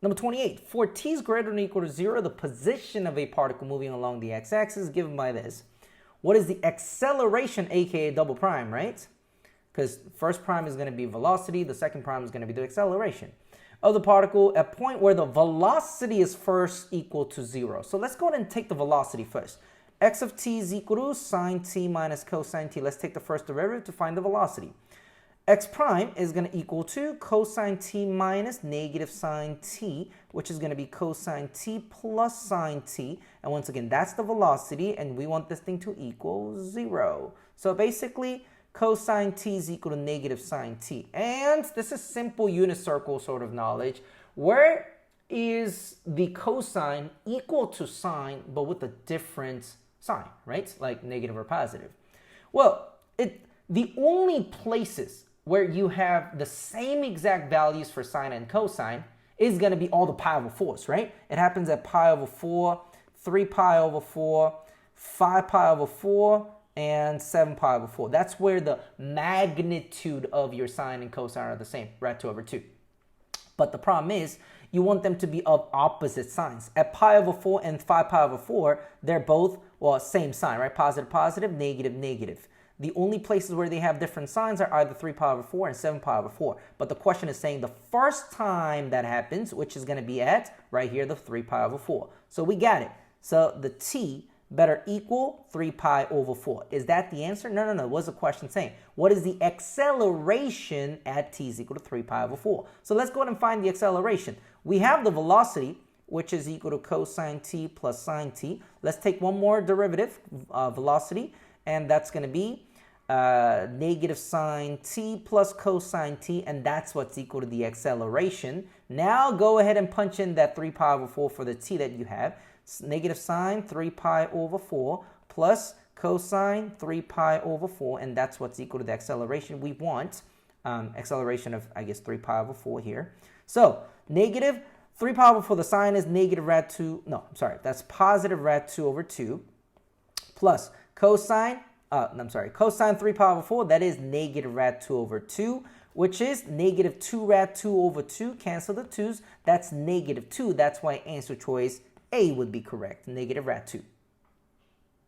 Number 28, for t is greater than or equal to 0, the position of a particle moving along the x-axis is given by this. What is the acceleration, aka double prime, right? Because first prime is going to be velocity, the second prime is going to be the acceleration of the particle at a point where the velocity is first equal to 0. So let's go ahead and take the velocity first. X of t is equal to sine t minus cosine t. Let's take the first derivative to find the velocity. X prime is going to equal to cosine t minus negative sine t, which is going to be cosine t plus sine t. And once again, that's the velocity, and we want this thing to equal 0. So basically, cosine t is equal to negative sine t. And this is simple unit circle sort of knowledge. Where is the cosine equal to sine, but with a different sign, right? Like negative or positive. Well, the only places where you have the same exact values for sine and cosine is going to be all the pi over 4s, right? It happens at pi over 4, 3 pi over 4, 5 pi over 4, and 7 pi over 4. That's where the magnitude of your sine and cosine are the same, right? 2 over 2. But the problem is, you want them to be of opposite signs. At pi over 4 and 5 pi over 4, they're both, well, same sign, right? Positive, positive, negative, negative. The only places where they have different signs are either 3 pi over 4 and 7 pi over 4. But the question is saying the first time that happens, which is going to be at, right here, the 3 pi over 4. So we got it. So the t better equal 3 pi over 4. Is that the answer? No. What's the question saying? What is the acceleration at t is equal to 3 pi over 4? So let's go ahead and find the acceleration. We have the velocity, which is equal to cosine t plus sine t. Let's take one more derivative, velocity, and that's going to be negative sine t plus cosine t, and that's what's equal to the acceleration. Now go ahead and punch in that 3 pi over 4 for the t that you have. Negative sine 3 pi over 4 plus cosine 3 pi over 4, and that's what's equal to the acceleration we want. Acceleration of, I guess, 3 pi over 4 here. So negative 3 pi over 4, the sine is negative rad 2, no, I'm sorry, that's positive rad 2 over 2 plus cosine, cosine 3 pi over 4, that is negative rad 2 over 2, which is negative 2 rad 2 over 2. Cancel the 2's. That's negative 2. That's why answer choice A would be correct, negative rad 2.